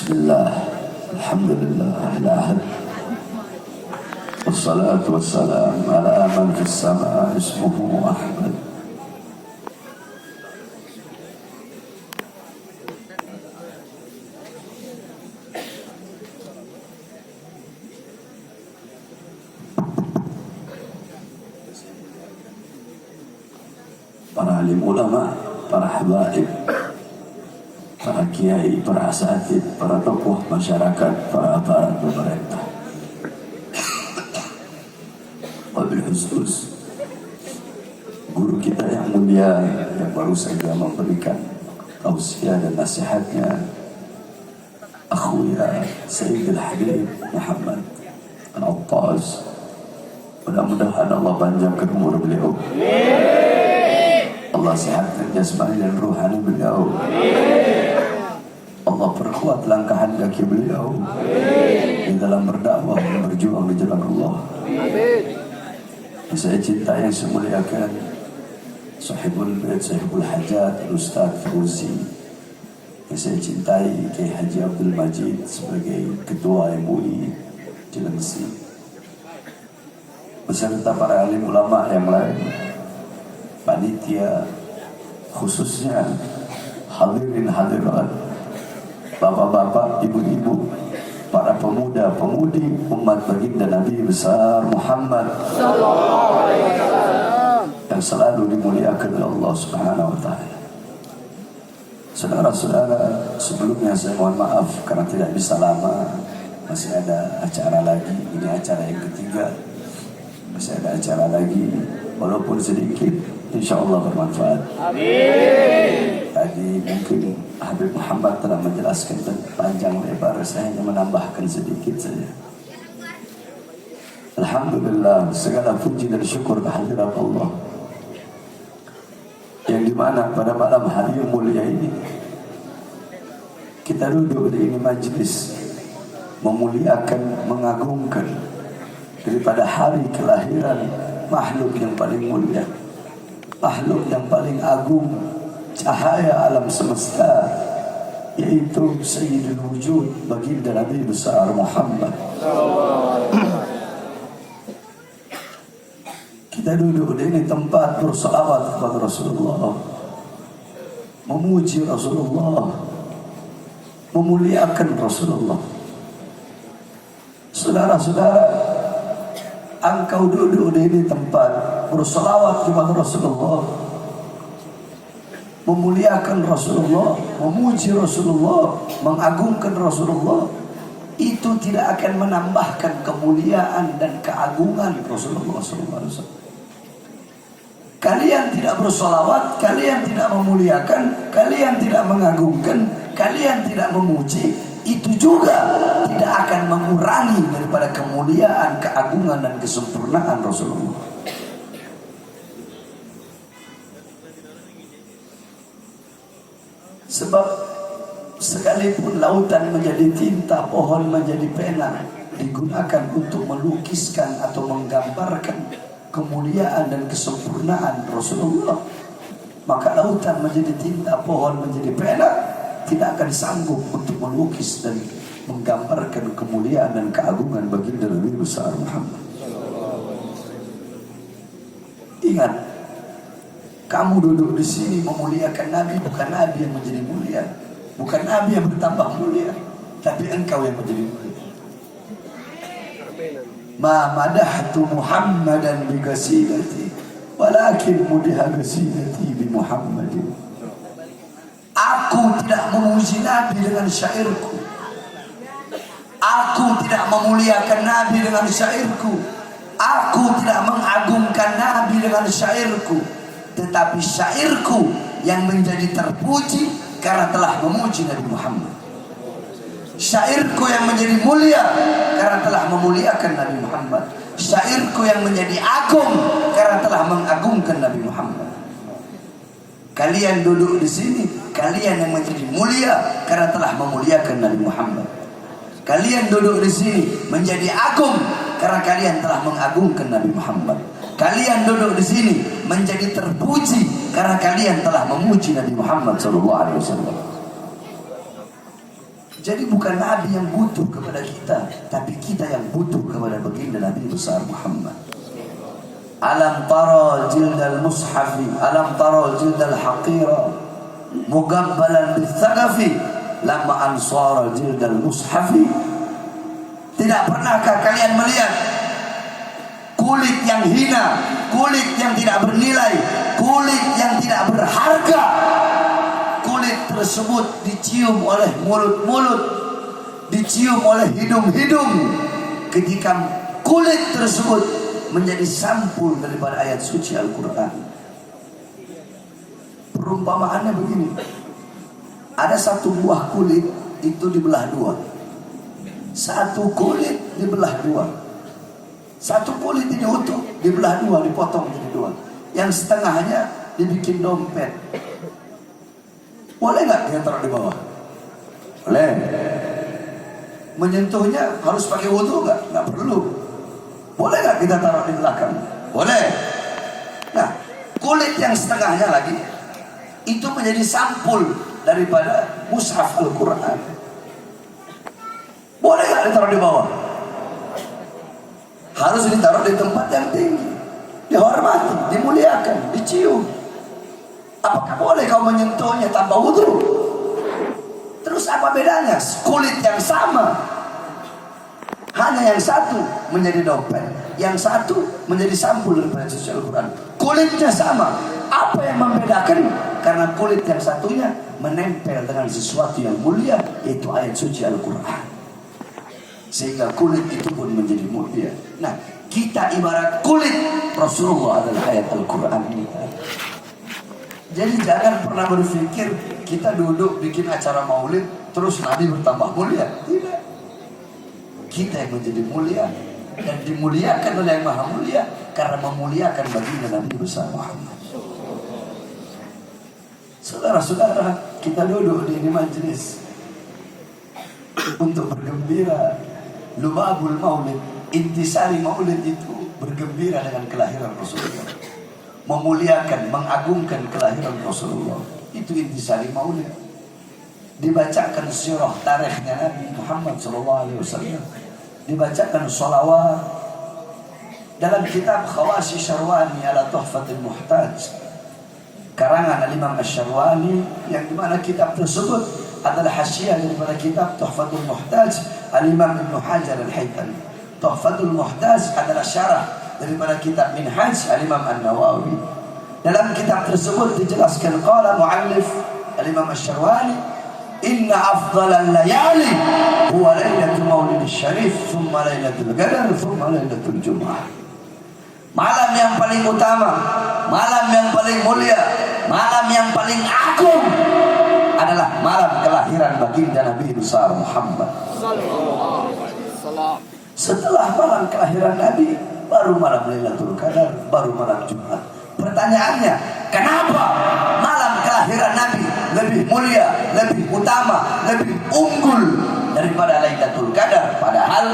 Bismillah, alhamdulillah, al-ahad, wassalatu wassalam ala man fis sama ismuhu Ahmad. Para alim ulama, para habaib, para kiai, para asatid, para tokoh masyarakat, para aparat pemerintah. Wabil khusus guru kita yang mulia yang baru saja memberikan tausiah dan nasihatnya, akhuya Sayyidil Habib Muhammad Al-Attaz. Mudah-mudahan Allah panjangkan umur beliau, Allah sehatkan jasmani dan ruhani beliau, Allah perkuat langkahan kaki beliau di dalam berdakwah dan berjuang di jalan Allah. Saya cinta yang saya muliakan Sahibul Bait, Sahibul Hajat, Ustaz Fauzi, yang saya cintai Kiai Haji Abdul Majid sebagai Ketua MUI Cilengsi, beserta para alim ulama yang lain, panitia, khususnya hadirin hadirat, bapak-bapak, ibu-ibu, para pemuda-pemudi umat baginda Nabi besar Muhammad yang selalu dimuliakan oleh Allah Subhanahu wa taala. Saudara-saudara, sebelumnya saya mohon maaf karena tidak bisa lama, masih ada acara lagi. Ini acara yang ketiga, masih ada acara lagi, walaupun sedikit, insya Allah bermanfaat. Amin. Tadi mungkin Habib Muhammad telah menjelaskan dan panjang lebar, saya hanya menambahkan sedikit saja. Alhamdulillah, segala puji dan syukur kehadirat Allah, yang dimana pada malam hari yang mulia ini kita duduk di ini majlis memuliakan, mengagungkan daripada hari kelahiran makhluk yang paling mulia, makhluk yang paling agung, cahaya alam semesta, yaitu Sayyidul Wujud baginda Nabi besar Muhammad. Kita duduk di ini tempat bersalawat kepada Rasulullah, memuji Rasulullah, memuliakan Rasulullah. Saudara-saudara, engkau duduk di ini tempat bersalawat kepada Rasulullah, memuliakan Rasulullah, memuji Rasulullah, mengagungkan Rasulullah, itu tidak akan menambahkan kemuliaan dan keagungan Rasulullah SAW. Kalian tidak bersolawat, kalian tidak memuliakan, kalian tidak mengagungkan, kalian tidak memuji, itu juga tidak akan mengurangi daripada kemuliaan, keagungan dan kesempurnaan Rasulullah. Sebab sekalipun lautan menjadi tinta, pohon menjadi pena, digunakan untuk melukiskan atau menggambarkan kemuliaan dan kesempurnaan Rasulullah, maka lautan menjadi tinta, pohon menjadi pena, tidak akan sanggup untuk melukis dan menggambarkan kemuliaan dan keagungan baginda Nabi besar Muhammad. Ingat, kamu duduk di sini memuliakan Nabi, bukan Nabi yang menjadi mulia, bukan Nabi yang bertambah mulia, tapi engkau yang menjadi mulia. Ma madahtu Muhammadan bi qasidati walakin mudiha qasidati bi Muhammadin. Aku tidak memuji Nabi dengan syairku, aku tidak memuliakan Nabi dengan syairku, aku tidak mengagungkan Nabi dengan syairku, tetapi syairku yang menjadi terpuji karena telah memuji Nabi Muhammad. Syairku yang menjadi mulia karena telah memuliakan Nabi Muhammad. Syairku yang menjadi agung karena telah mengagungkan Nabi Muhammad. Kalian duduk di sini, kalian yang menjadi mulia karena telah memuliakan Nabi Muhammad. Kalian duduk di sini menjadi agung karena kalian telah mengagungkan Nabi Muhammad. Kalian duduk di sini menjadi terpuji karena kalian telah memuji Nabi Muhammad SAW. Jadi bukan Nabi yang butuh kepada kita, tapi kita yang butuh kepada baginda Nabi besar Muhammad. Alam tara jildal mushafi, alam tara jildal haqira, mugabbalan bisagafi, lama ansara jildal mushafi. Tidak pernahkah kalian melihat kulit yang hina, kulit yang tidak bernilai, kulit yang tidak berharga? Kulit tersebut dicium oleh mulut-mulut, dicium oleh hidung-hidung. Ketika kulit tersebut menjadi sampul daripada ayat suci Al-Quran. Perumpamaannya begini, ada satu buah kulit itu dibelah dua. Satu kulit dibelah dua. Satu kulit ini utuh dibelah dua, dipotong jadi dua. Yang setengahnya dibikin dompet. Boleh nggak kita taruh di bawah? Boleh. Menyentuhnya harus pakai wudhu nggak? Nggak perlu. Boleh nggak kita taruh di belakang? Boleh. Nah, kulit yang setengahnya lagi itu menjadi sampul daripada mushaf Al-Quran. Boleh nggak ditaruh di bawah? Harus ditaruh di tempat yang tinggi, dihormati, dimuliakan, dicium. Apakah boleh kau menyentuhnya tanpa wudhu? Terus apa bedanya? Kulit yang sama, hanya yang satu menjadi dompet, yang satu menjadi sampul daripada suci Al-Quran. Kulitnya sama. Apa yang membedakan? Karena kulit yang satunya menempel dengan sesuatu yang mulia, yaitu ayat suci Al-Quran. Sehingga kulit itu pun menjadi mulia. Nah, kita ibarat kulit, Rasulullah adalah ayat Al-Quran ini. Jadi jangan pernah berpikir kita duduk bikin acara maulid terus Nabi bertambah mulia. Tidak. Kita yang menjadi mulia dan dimuliakan oleh yang maha mulia karena memuliakan baginda Nabi besar Muhammad. Saudara-saudara, kita duduk di ini majelis untuk bergembira. Lubabul maulid, intisari maulid itu bergembira dengan kelahiran Rasulullah, memuliakan, mengagungkan kelahiran Rasulullah. Itu intisari maulid. Dibacakan sirah tarikhnya Nabi Muhammad SAW, dibacakan sholawat. Dalam kitab Khawasi Syarwani ala Tuhfatul Muhtaj, karangan Imam Asy-Syarwani, yang dimana kitab tersebut adalah hasyiah daripada kitab Tuhfatul Muhtaj Al-Imam Ibn Hajar Al-Haytami. Tuhfatul Muhtaj adalah syarah daripada kitab Minhaj Al-Imam An-Nawawi. Dalam kitab tersebut dijelaskan qala muallif Al-Imam Asy-Syarwani, inna afdhalal layali huwa lailatul maulid syarif, thumma lailatul qadar, thumma lailatul jumu'ah. Malam yang paling utama, malam yang paling mulia, malam yang paling agung adalah malam kelahiran baginda Nabi besar Muhammad. Setelah malam kelahiran Nabi, baru malam Lailatul Qadar, baru malam Jumat. Pertanyaannya, kenapa malam kelahiran Nabi lebih mulia, lebih utama, lebih unggul daripada Lailatul Qadar? Padahal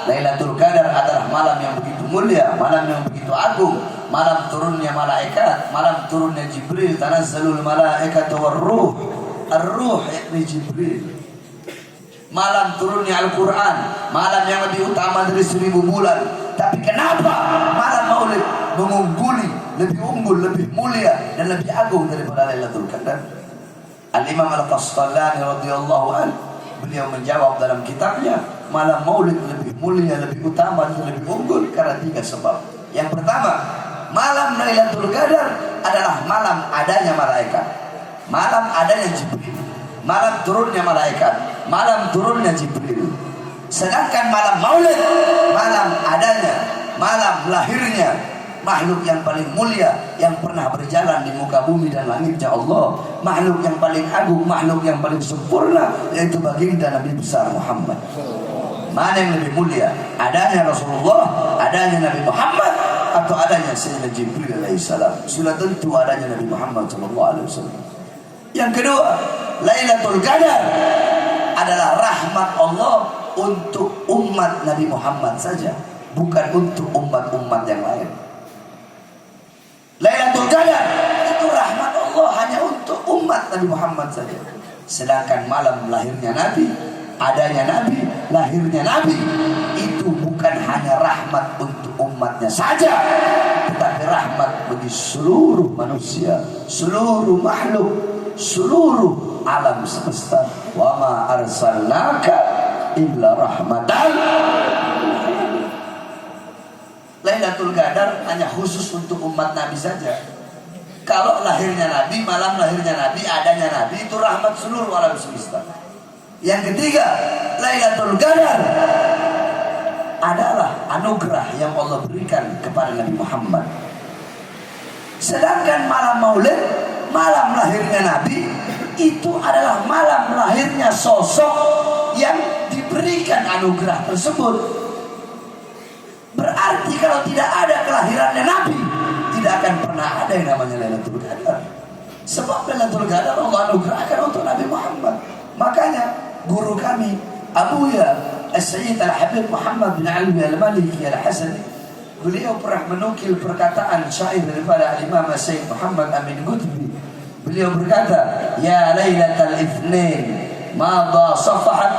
Lailatul Qadar adalah malam yang begitu mulia, malam yang begitu agung, malam turunnya malaikat, malam turunnya Jibril, tanazzalul malaikatu warruh, ar-ruh yakni Jibril. Malam turunnya Al-Quran, malam yang lebih utama dari 1000 bulan. Tapi kenapa malam maulid mengungguli, lebih unggul, lebih mulia dan lebih agung daripada Lailatul Qadar? Al-Imam Al-Qastalani radhiyallahu anhu, beliau menjawab dalam kitabnya, malam maulid lebih mulia, lebih utama dan lebih unggul karena 3 sebab. Yang pertama, malam Lailatul Qadar adalah malam adanya malaikat, malam adanya Jibril, malam turunnya malaikat, malam turunnya Jibril. Sedangkan malam maulid, malam adanya, malam lahirnya makhluk yang paling mulia yang pernah berjalan di muka bumi dan langitnya Allah, makhluk yang paling agung, makhluk yang paling sempurna, yaitu baginda Nabi besar Muhammad. Mana yang lebih mulia? Adanya Rasulullah, adanya Nabi Muhammad, atau adanya Sayyidina Jibril alaihissalam? Sudah tentu adanya Nabi Muhammad SAW. Yang kedua, Lailatul Qadar adalah rahmat Allah untuk umat Nabi Muhammad saja, bukan untuk umat-umat yang lain. Lailatul Qadar itu rahmat Allah hanya untuk umat Nabi Muhammad saja. Sedangkan malam lahirnya Nabi adanya Nabi, lahirnya Nabi itu bukan hanya rahmat untuk umatnya saja, tetapi rahmat bagi seluruh manusia, seluruh makhluk, seluruh alam semesta. Wa ma arsalnaka illa rahmatan. Lailatul Qadar hanya khusus untuk umat Nabi saja. Kalau lahirnya Nabi, malam lahirnya Nabi, adanya Nabi, itu rahmat seluruh alam semesta. Yang ketiga, Lailatul Qadar adalah anugerah yang Allah berikan kepada Nabi Muhammad. Sedangkan malam Maulid, malam lahirnya Nabi, itu adalah malam lahirnya sosok yang diberikan anugerah tersebut. Berarti kalau tidak ada kelahirannya Nabi, tidak akan pernah ada yang namanya Lailatul Qadar. Sebab Lailatul Qadar Allah anugerahkan untuk Nabi Muhammad. Makanya guru kami Abuya As-Sayyid Al-Habib Muhammad bin Alwi Al-Maliki Al-Hasani, beliau pernah menukil perkataan syair daripada Imam Sayyid Muhammad Amin Qutbi. Beliau berkata, ya Lailatul Itsnin madha safahat,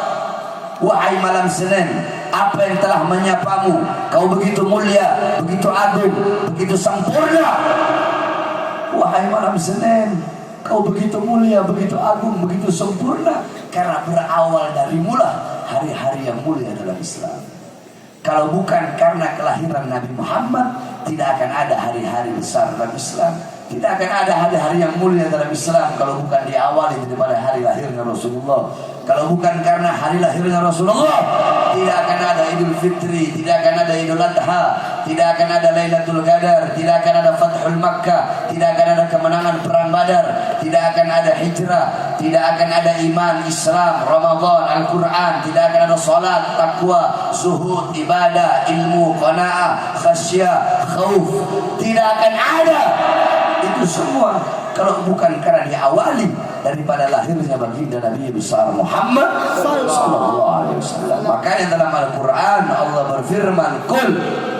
wahai malam Senin, apa yang telah menyapamu, kau begitu mulia, begitu agung, begitu sempurna. Wahai malam Senin, kau begitu mulia, begitu agung, begitu sempurna, karena berawal dari mula hari-hari yang mulia dalam Islam. Kalau bukan karena kelahiran Nabi Muhammad, tidak akan ada hari-hari besar dalam Islam, tidak akan ada hari-hari yang mulia dalam Islam kalau bukan diawali daripada hari lahirnya Rasulullah. Kalau bukan karena hari lahirnya Rasulullah, tidak akan ada Idul Fitri, tidak akan ada Idul Adha, tidak akan ada Lailatul Qadar, tidak akan ada Fathul Makkah, tidak akan ada kemenangan perang Badar, tidak akan ada hijrah, tidak akan ada iman, Islam, Ramadan, Al-Quran, tidak akan ada salat, takwa, zuhud, ibadah, ilmu, qanaah, khasyah, khauf, tidak akan ada. Itu semua kalau bukan karena diawali daripada lahirnya baginda Nabi besar Muhammad sallallahu alaihi wasallam. Makanya dalam Al-Qur'an Allah berfirman, "Qul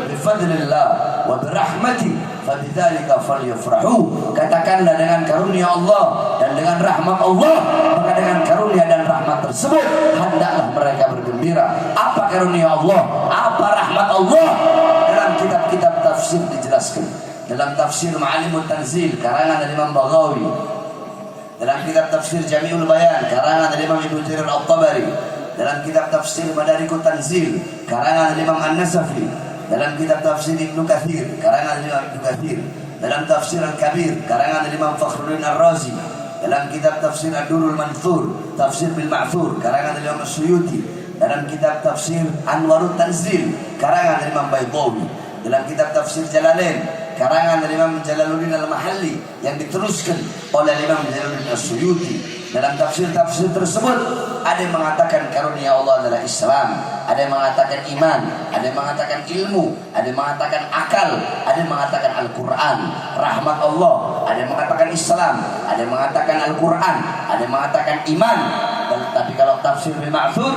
bifadlillah wa birahmati fabidzalika falyafrahu." Katakanlah dengan karunia Allah dan dengan rahmat Allah, maka dengan karunia dan rahmat tersebut hendaklah mereka bergembira. Apa karunia Allah? Apa rahmat Allah? Dalam kitab-kitab tafsir dijelaskan. Dalam tafsir Ma'alimut Tanzil karangan dari Imam Baghawi, dalam kitab tafsir Jami'ul Bayan karangan dari Imam Ibnu Jarir At-Tabari, dalam kitab tafsir Madarikut Tanzil karangan dari Imam An-Nasafi, dalam kitab tafsir Ibnu Katsir karangan dari Imam Ibnu Katsir, dalam tafsir Al-Kabir karangan dari Imam Fakhruddin Ar-Razi, dalam kitab tafsir Ad-Durrul Manthur, tafsir Bil Ma'thur karangan dari Imam Suyuti, dalam kitab tafsir Anwarut Tanzil karangan dari Imam Baydawi, dalam kitab tafsir Jalalain karangan dari Imam Jalaluddin Al-Mahalli yang diteruskan oleh Imam Jalaluddin As-Suyuti. Dalam tafsir-tafsir tersebut ada yang mengatakan karunia Allah adalah Islam, ada yang mengatakan iman, ada yang mengatakan ilmu, ada yang mengatakan akal, ada yang mengatakan Al-Quran. Rahmat Allah, ada yang mengatakan Islam, ada yang mengatakan Al-Quran, ada yang mengatakan iman. Dan tapi kalau tafsir bil ma'thur,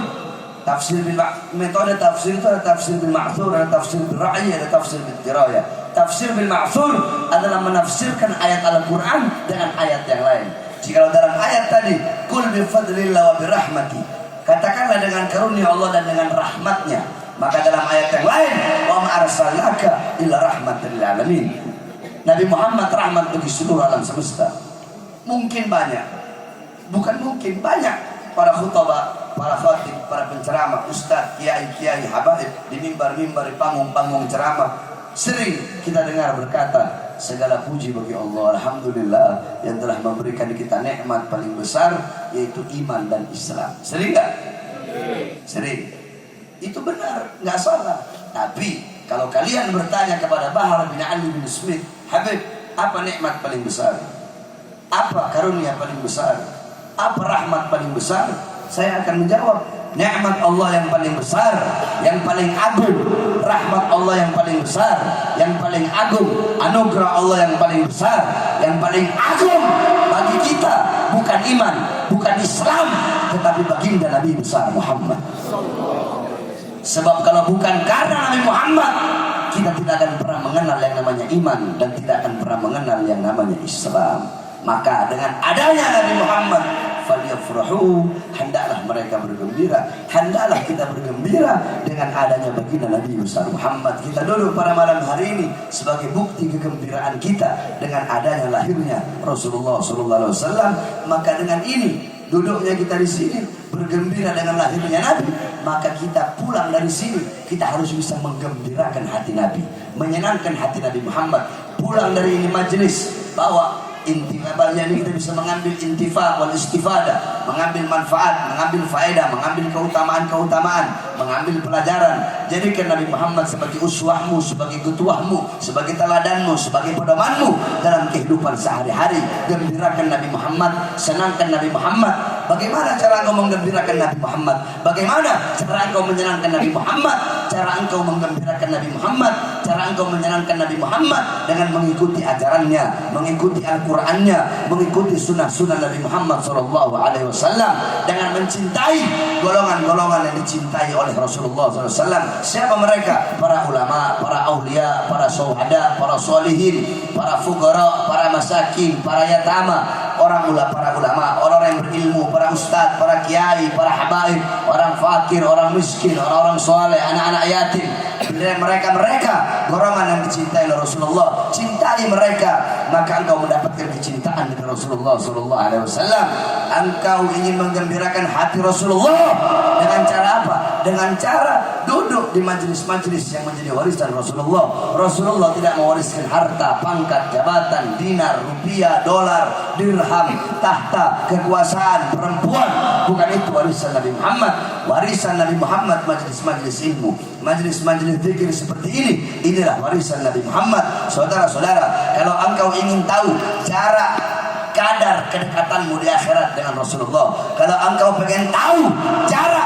metode tafsir itu ada tafsir bil ma'thur, ada tafsir bil ra'i, ada tafsir bil dirayah. Tafsir bil ma'thur adalah menafsirkan ayat Al-Quran dengan ayat yang lain. Jika dalam ayat tadi, kul bi fadlillah wa bi rahmati, katakanlah dengan karunia Allah dan dengan rahmatnya, maka dalam ayat yang lain, wa ma arsalnaka illa rahmatan lil alamin. Nabi Muhammad rahmat bagi seluruh alam semesta. Mungkin banyak, bukan mungkin banyak para khutbah, para khatib, para penceramah, ustaz, kiai-kiai, habaib di mimbar-mimbar, di panggung-panggung ceramah, sering kita dengar berkata, segala puji bagi Allah, alhamdulillah yang telah memberikan kita nikmat paling besar, yaitu iman dan Islam. Sering nggak? Sering. Itu benar, nggak salah. Tapi kalau kalian bertanya kepada Bahar bin Ali bin Smith, Habib, apa nikmat paling besar? Apa karunia paling besar? Apa rahmat paling besar? Saya akan menjawab, nikmat Allah yang paling besar, yang paling agung, rahmat Allah yang paling besar, yang paling agung, anugerah Allah yang paling besar, yang paling agung bagi kita bukan iman, bukan Islam, tetapi baginda Nabi besar Muhammad. Sebab kalau bukan karena Nabi Muhammad, kita tidak akan pernah mengenal yang namanya iman dan tidak akan pernah mengenal yang namanya Islam. Maka dengan adanya Nabi Muhammad, falyafrahu, hendaklah mereka bergembira, hendaklah kita bergembira dengan adanya baginda Nabi besar Muhammad. Kita duduk pada malam hari ini sebagai bukti kegembiraan kita dengan adanya lahirnya Rasulullah sallallahu alaihi wasallam. Maka dengan ini duduknya kita di sini bergembira dengan lahirnya Nabi, maka kita pulang dari sini kita harus bisa menggembirakan hati Nabi, menyenangkan hati Nabi Muhammad. Pulang dari ini majelis bawa intifa'nya ini kita bisa mengambil intifa' wal istifadah, mengambil manfaat, mengambil faedah, mengambil keutamaan-keutamaan, mengambil pelajaran. Jadikan Nabi Muhammad sebagai uswahmu, sebagai ketuahmu, sebagai teladanmu, sebagai pedomanmu dalam kehidupan sehari-hari. Gembirakan Nabi Muhammad, senangkan Nabi Muhammad. Bagaimana cara engkau menggembirakan Nabi Muhammad? Bagaimana cara engkau menyenangkan Nabi Muhammad? Cara engkau menggembirakan Nabi Muhammad, cara engkau menyenangkan Nabi Muhammad dengan mengikuti ajarannya, mengikuti Al-Qur'annya, mengikuti sunnah-sunnah Nabi Muhammad SAW, dengan mencintai golongan-golongan yang dicintai oleh Rasulullah SAW. Siapa mereka? Para ulama, para aulia, para syuhada, para solihin, para fuqara, para masakin, para yatama, para ulama, orang yang berilmu, para ustadz, para kiai, para habaib, orang fakir, orang miskin, orang-orang soleh, anak-anak yatim. Mereka golongan yang dicintai oleh Rasulullah. Cintai mereka, maka engkau mendapatkan kecintaan dari Rasulullah SAW. Engkau ingin menggembirakan hati Rasulullah dengan cara apa? Dengan cara duduk di majelis-majelis yang menjadi warisan Rasulullah. Rasulullah tidak mewariskan harta, pangkat, jabatan, dinar, rupiah, dolar, dirham, tahta, kekuasaan, perempuan. Bukan itu warisan Nabi Muhammad. Warisan Nabi Muhammad majelis-majelis ilmu, majelis-majelis zikir seperti ini. Inilah warisan Nabi Muhammad. Saudara-saudara, kalau engkau ingin tahu cara kadar kedekatanmu di akhirat dengan Rasulullah, kalau engkau pengen tahu cara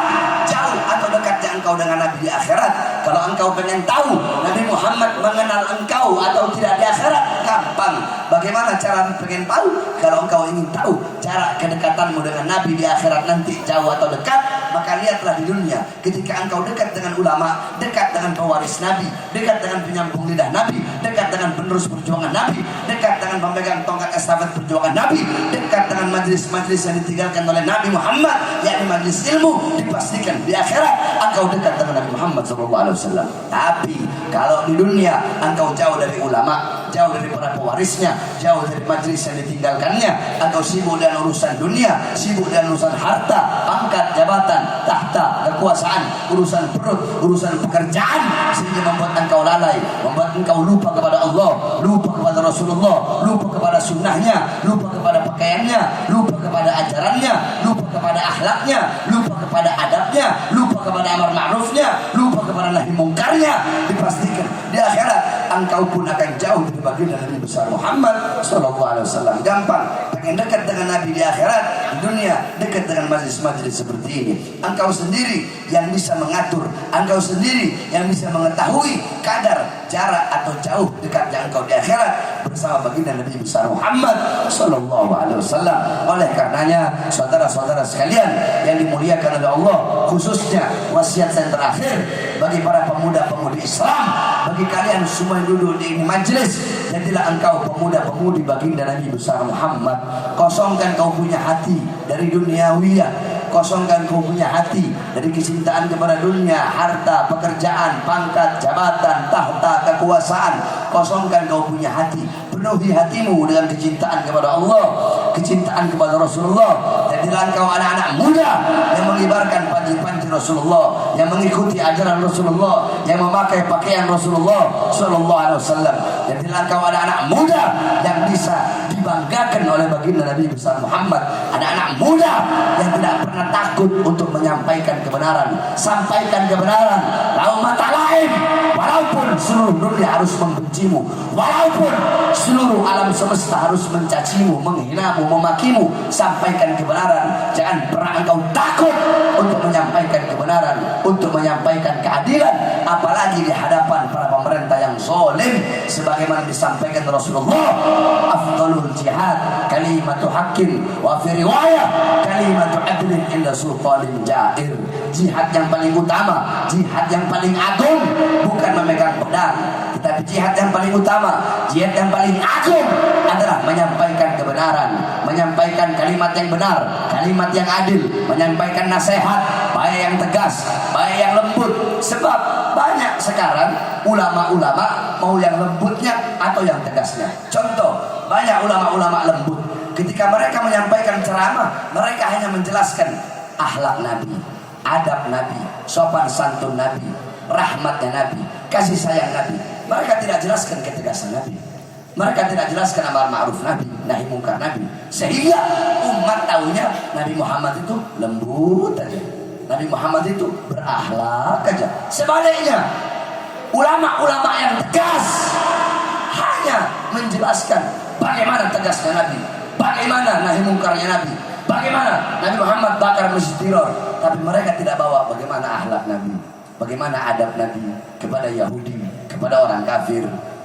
jauh atau dekatnya engkau dengan Nabi di akhirat, kalau engkau pengen tahu Nabi Muhammad mengenal engkau atau tidak di akhirat, gampang. Bagaimana cara pengen tahu? Kalau engkau ingin tahu cara kedekatanmu dengan Nabi di akhirat nanti jauh atau dekat, maka lihatlah di dunia. Ketika engkau dekat dengan ulama, dekat dengan pewaris Nabi, dekat dengan penyambung lidah Nabi, dekat dengan penerus perjuangan Nabi, dekat dengan pemegang tongkat estafet perjuangan Nabi, dekat dengan majelis-majelis yang ditinggalkan oleh Nabi Muhammad, yakni majelis ilmu, dipastikan di akhirat engkau dekat dengan Nabi Muhammad SAW. Tapi kalau di dunia engkau jauh dari ulama, jauh dari para pewarisnya, jauh dari majelis yang ditinggalkannya, engkau sibuk dengan urusan dunia, sibuk dengan urusan harta, pangkat, jabatan, tahta, kekuasaan, urusan perut, urusan pekerjaan, sehingga membuat engkau lalai, membuat engkau lupa kepada Allah, lupa kepada Rasulullah, lupa kepada sunnahnya, lupa kepada pakaiannya, lupa kepada ajarannya, lupa kepada akhlaknya, lupa kepada adabnya, lupa kepada amar ma'rufnya, lupa kepada nahi mungkarnya. Dipastikan di akhirat engkau pun akan jauh dari baginda Nabi besar Muhammad SAW. Gampang pengen dekat dengan Nabi di akhirat, di dunia dekat dengan majelis-majelis seperti ini. Engkau sendiri yang bisa mengatur, engkau sendiri yang bisa mengetahui kadar, jarak atau jauh dekatnya engkau di akhirat bersama baginda Nabi besar Muhammad SAW. Oleh karenanya, saudara-saudara sekalian yang dimuliakan oleh Allah, khususnya wasiat yang terakhir bagi para pemuda-pemudi Islam, bagi kalian semua yang duduk di ini majelis, jadilah engkau pemuda-pemudi baginda Nabi besar Muhammad. Kosongkan kau punya hati dari duniawiyah, kosongkan kau punya hati dari kecintaan kepada dunia, harta, pekerjaan, pangkat, jabatan, tahta, kekuasaan. Kosongkan kau punya hati, penuhi hatimu dengan kecintaan kepada Allah, kecintaan kepada Rasulullah. Jadilah engkau anak-anak muda yang mengibarkan panji-panji Rasulullah, yang mengikuti ajaran Rasulullah, yang memakai pakaian Rasulullah SAW. Jadilah engkau anak-anak muda yang bisa dibanggakan oleh baginda Nabi besar Muhammad, anak-anak muda yang tidak pernah takut untuk menyampaikan kebenaran. Sampaikan kebenaran, lau mata lain, walaupun seluruh dunia harus membencimu, walaupun seluruh alam semesta harus mencacimu, menghinamu, memakimu, sampaikan kebenaran. Jangan pernah engkau takut untuk menyampaikan kebenaran, untuk menyampaikan keadilan, apalagi di hadapan para pemerintah yang zalim, sebagaimana disampaikan Rasulullah, afdalul jihad kalimatu haqqin wa fi riwayah kalimatu adlin inda sultanin jair. Jihad yang paling utama, jihad yang paling agung bukan memegang pedang, tetapi jihad yang paling utama, jihad yang paling agung adalah menyampaikan kebenaran, menyampaikan kalimat yang benar, kalimat yang adil, menyampaikan nasihat, baik yang tegas, baik yang lembut. Sebab banyak sekarang ulama-ulama mau yang lembutnya atau yang tegasnya. Contoh, banyak ulama-ulama lembut. Ketika mereka menyampaikan ceramah, mereka hanya menjelaskan akhlak Nabi, adab Nabi, sopan santun Nabi, rahmatnya Nabi, kasih sayang Nabi. Mereka tidak jelaskan ketegasan Nabi. Mereka tidak jelaskan amar ma'ruf Nabi, nahi mungkar Nabi. Sehingga umat tahunya Nabi Muhammad itu lembut aja, Nabi Muhammad itu berakhlak aja. Sebaliknya, ulama-ulama yang tegas hanya menjelaskan bagaimana tegasnya Nabi, bagaimana nahi mungkarnya Nabi, bagaimana Nabi Muhammad bakar masjid teror. Tapi mereka tidak bawa bagaimana akhlak Nabi, bagaimana adab Nabi kepada Yahudi, kepada orang kafir,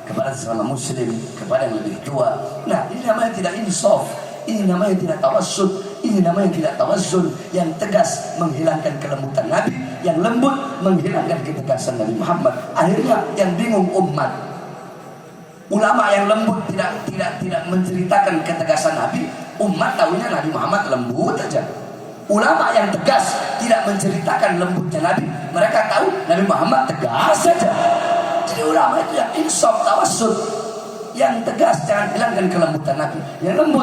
kepada sesama muslim, kepada yang lebih tua. Nah, ini namanya tidak insaf, ini namanya tidak tawassut, ini namanya tidak tawazzun. Yang tegas menghilangkan kelembutan Nabi, yang lembut menghilangkan ketegasan Nabi Muhammad. Akhirnya yang bingung umat. Ulama yang lembut tidak menceritakan ketegasan Nabi, umat tahunya Nabi Muhammad lembut aja. Ulama yang tegas tidak menceritakan lembutnya Nabi, mereka tahu Nabi Muhammad tegas saja. Jadi ulama itu yang insaf, tawassut, yang tegas, jangan hilangkan kelembutan Nabi, yang lembut